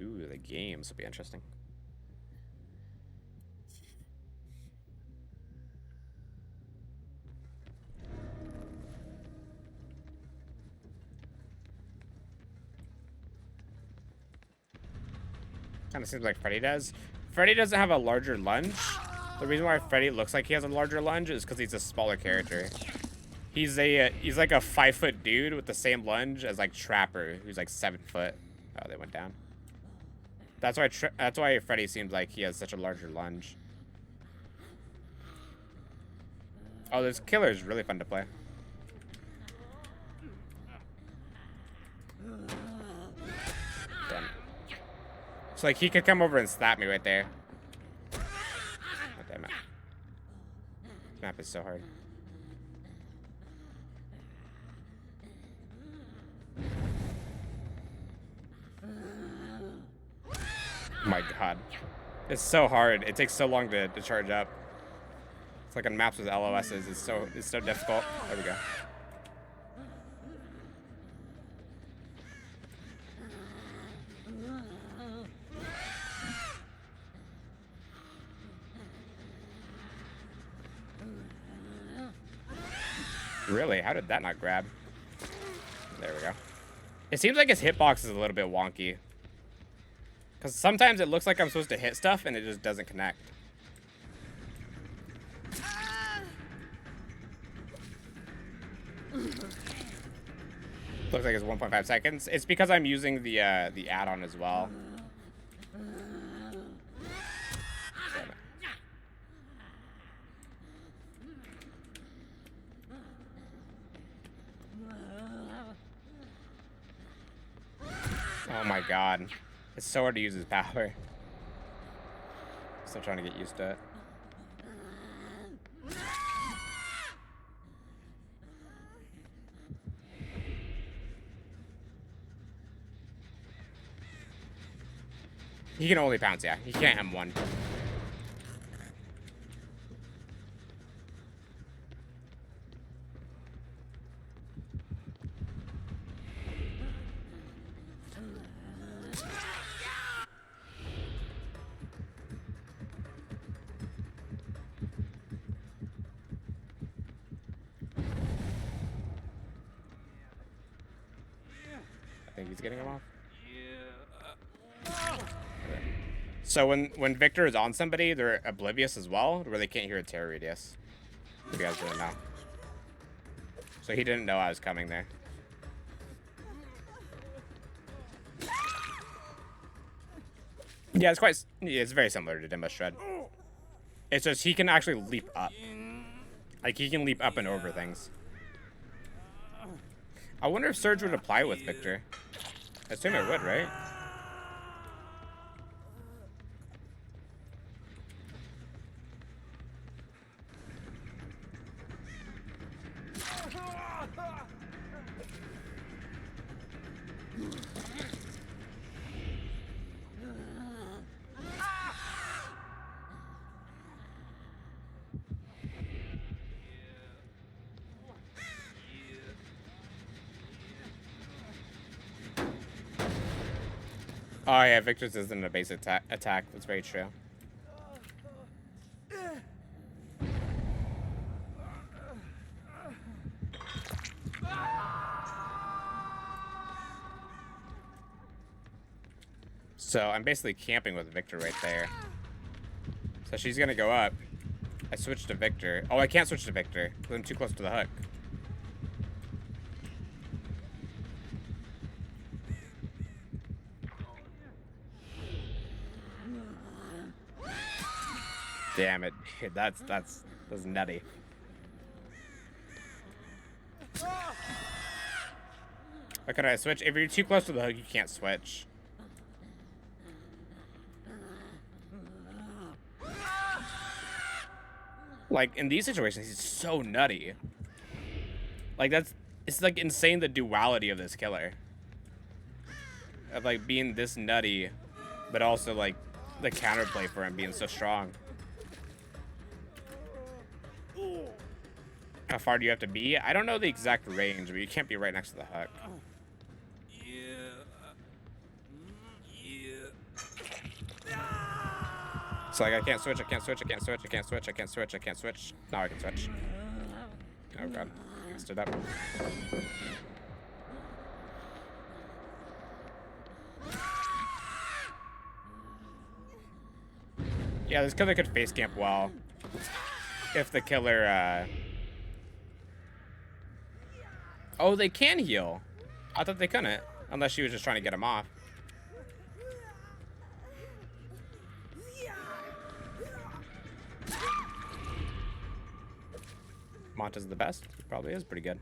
Ooh, the games will be interesting. Kind of seems like Freddy does. Freddy doesn't have a larger lunge. The reason why Freddy looks like he has a larger lunge is because he's a smaller character. He's like a 5-foot dude with the same lunge as like Trapper, who's like 7 foot. Oh, they went down. That's why Freddy seems like he has such a larger lunge. Oh, this killer is really fun to play. Damn. So like he could come over and slap me right there. Oh, damn it. This map is so hard. Oh my god. It's so hard. It takes so long to charge up. It's like on maps with LOSs. It's so difficult. There we go. Really? How did that not grab? There we go. It seems like his hitbox is a little bit wonky. Because sometimes it looks like I'm supposed to hit stuff and it just doesn't connect. Looks like it's 1.5 seconds. It's because I'm using the add-on as well. Oh my god. It's so hard to use his power. Still trying to get used to it. He can only pounce, yeah. He can't M1. I think he's getting him off. So when Victor is on somebody, they're oblivious as well, where they can't hear a terror radius. You guys didn't know. So he didn't know I was coming there. Yeah, it's very similar to Dimba's Shred. It's just he can actually leap up. Like he can leap up and over things. I wonder if Surge would apply with Victor. I assume it would, right? Oh yeah, Victor's isn't a base attack. That's very true. So I'm basically camping with Victor right there. So she's gonna go up. I switched to Victor. Oh, I can't switch to Victor because I'm too close to the hook. Damn it. That's nutty. Okay, I switch? If you're too close to the hook, you can't switch. Like, in these situations, he's so nutty. Like, it's like insane the duality of this killer. Of like being this nutty, but also like the counterplay for him being so strong. How far do you have to be? I don't know the exact range, but you can't be right next to the hook. So like I can't switch, I can't switch, I can't switch, I can't switch, I can't switch, I can't switch. Now I can switch. Oh god. I stood up. Yeah, this killer could face camp well. If the killer, Oh, they can heal. I thought they couldn't. Unless she was just trying to get him off. Monta's the best. He probably is pretty good.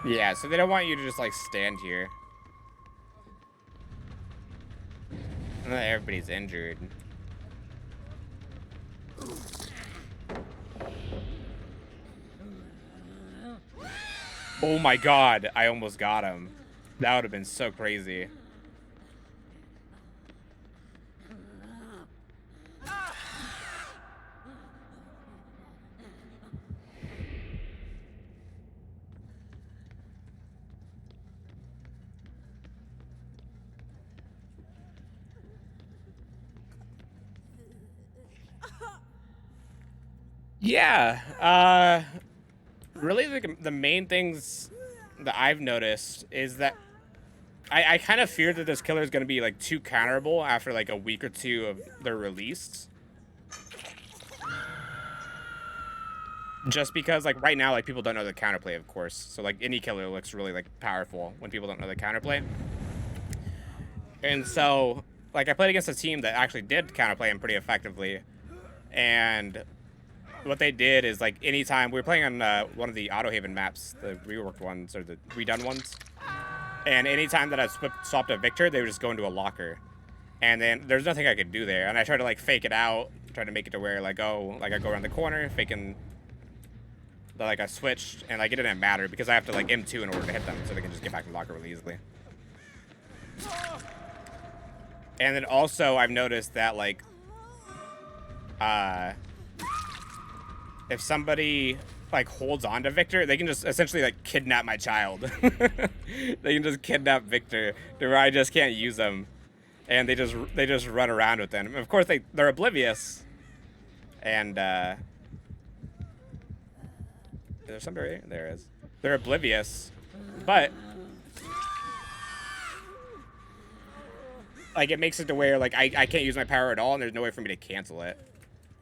Yeah, so they don't want you to just like stand here. And then everybody's injured. Oh my god, I almost got him. That would have been so crazy. Yeah, really the main things that I've noticed is that I kind of fear that this killer is going to be like too counterable after like a week or two of their release. Just because like right now like people don't know the counterplay, of course. So like any killer looks really like powerful when people don't know the counterplay. And so like I played against a team that actually did counterplay him pretty effectively. And what they did is like anytime we were playing on one of the Auto Haven maps, the reworked ones or the redone ones, and anytime that I swapped a Victor, they would just go into a locker, and then there's nothing I could do there. And I tried to like fake it out, try to make it to where like I go around the corner, faking that like I switched, and like it didn't matter because I have to like M2 in order to hit them, so they can just get back in the locker really easily. And then also I've noticed that like if somebody like holds on to Victor, they can just essentially like kidnap my child. They can just kidnap Victor to where I just can't use them, and they just run around with them. Of course they're oblivious, and there's somebody right there is. They're oblivious, but like it makes it to where like I can't use my power at all, and there's no way for me to cancel it.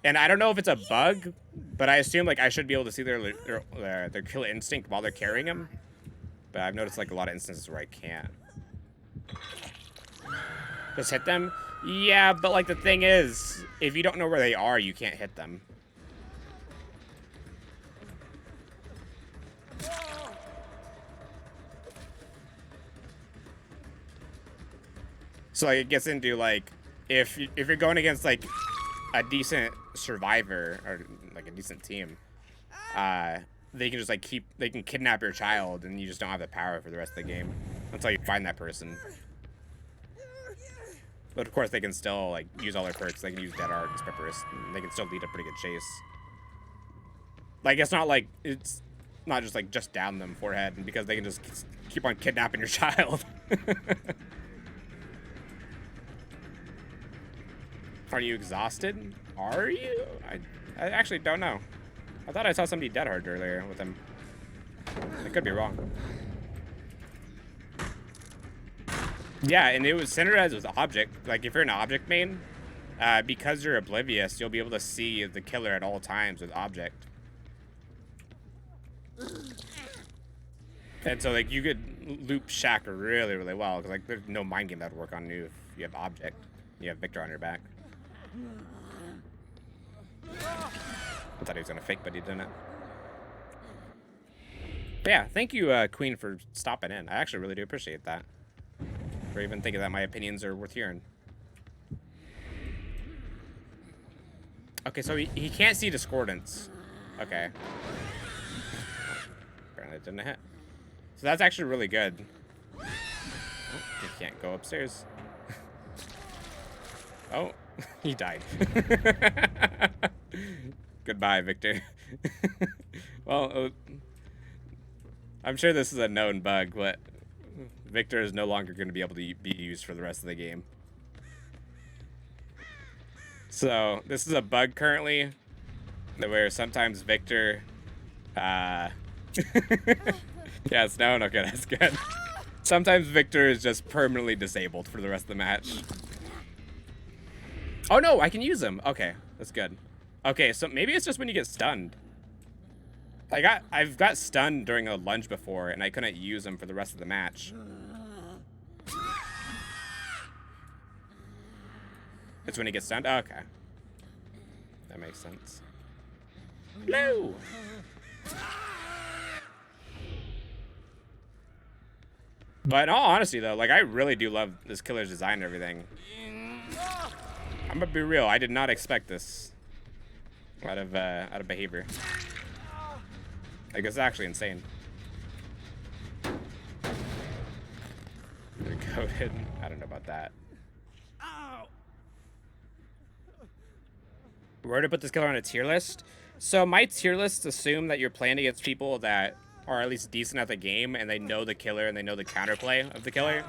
And I don't know if it's a bug, but I assume like I should be able to see their kill instinct while they're carrying him. But I've noticed like a lot of instances where I can't. Just hit them? Yeah, but like the thing is, if you don't know where they are, you can't hit them. So like it gets into like if you're going against like a decent survivor or like a decent team, they can just like they can kidnap your child, and you just don't have the power for the rest of the game until you find that person. But of course they can still like use all their perks. They can use Dead Art and Spipperus, and they can still lead a pretty good chase. Like it's not just like just down them forehead, and because they can just keep on kidnapping your child. Are you exhausted? Are you? I actually don't know. I thought I saw somebody dead hard earlier with him. I could be wrong. Yeah, and it was centered as an object. Like if you're an object main, because you're oblivious, you'll be able to see the killer at all times with object. And so like you could loop Shaq really, really well, because like there's no mind game that would work on you if you have object. You have Victor on your back. I thought he was gonna fake, but he didn't. But yeah, thank you, Queen, for stopping in. I actually really do appreciate that. For even thinking that my opinions are worth hearing. Okay, so he can't see discordance. Okay. Apparently it didn't hit. So that's actually really good. Oh, he can't go upstairs. Oh, he died. Goodbye, Victor. Well, I'm sure this is a known bug, but Victor is no longer going to be able to be used for the rest of the game. So this is a bug currently, where sometimes Victor, yeah, it's known. Okay, that's good. Sometimes Victor is just permanently disabled for the rest of the match. Oh no, I can use him. Okay, that's good. Okay, so maybe it's just when you get stunned. I've got stunned during a lunge before, and I couldn't use him for the rest of the match. It's when he gets stunned? Oh, okay. That makes sense. Hello! But in all honesty, though, like, I really do love this killer's design and everything. I'm gonna be real, I did not expect this out of behavior. Like, it's actually insane. They're coded. I don't know about that. Where to put this killer on a tier list? So my tier lists assume that you're playing against people that are at least decent at the game and they know the killer and they know the counterplay of the killer.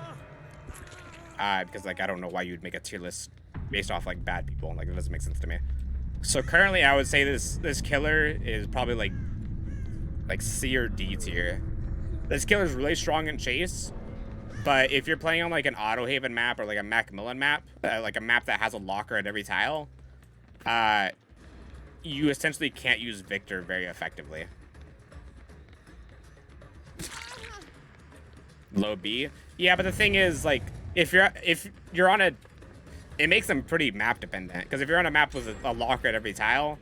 Because, like, I don't know why you'd make a tier list based off, like, bad people. Like, it doesn't make sense to me. So currently I would say this killer is probably like C or D tier. This killer is really strong in chase, but if you're playing on like an Autohaven map or like a Macmillan map, like a map that has a locker at every tile, you essentially can't use Victor very effectively. Low B? Yeah, but the thing is, like, if you're on a, it makes them pretty map dependent, because if you're on a map with a locker at every tile,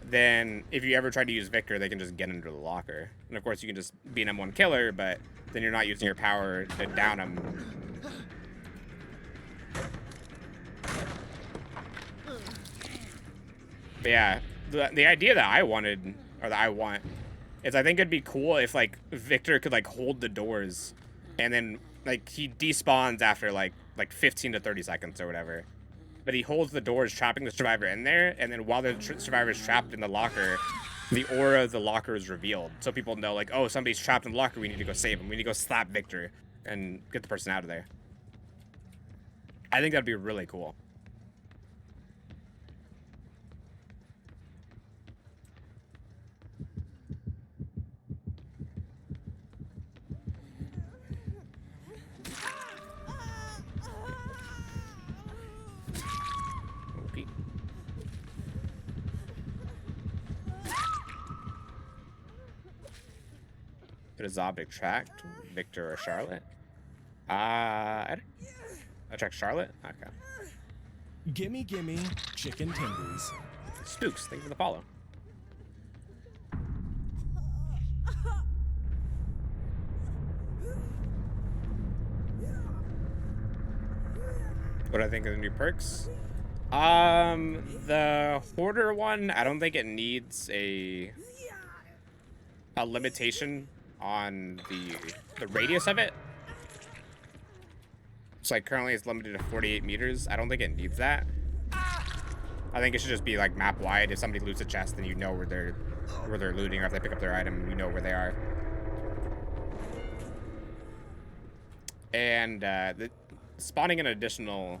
then if you ever try to use Victor, they can just get into the locker. And of course, you can just be an M1 killer, but then you're not using your power to down them. But yeah, the idea that I wanted, or that I want, is I think it'd be cool if, like, Victor could, like, hold the doors, and then, like, he despawns after, like 15 to 30 seconds or whatever. But he holds the doors, trapping the survivor in there, and then while the survivor's trapped in the locker, the aura of the locker is revealed. So people know, like, oh, somebody's trapped in the locker, we need to go save him. We need to go slap Victor and get the person out of there. I think that'd be really cool. Does Zob attract Victor or Charlotte? I attract Charlotte? Okay. Gimme, gimme, chicken tendies. Spooks, thank you for the follow. What do I think of the new perks? The Hoarder one, I don't think it needs a limitation on the radius of it. It's like currently it's limited to 48 meters. I don't think it needs that. I think it should just be like map wide. If somebody loots a chest, then you know where they're looting, or if they pick up their item, you know where they are. And the spawning an additional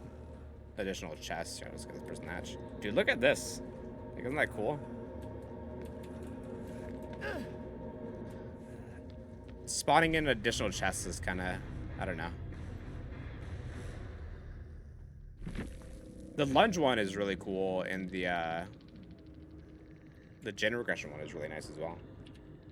chest. Here, let's get this person hatch. Dude, look at this. Like, isn't that cool? Spawning in additional chests is kind of, I don't know. The lunge one is really cool, and the gen regression one is really nice as well.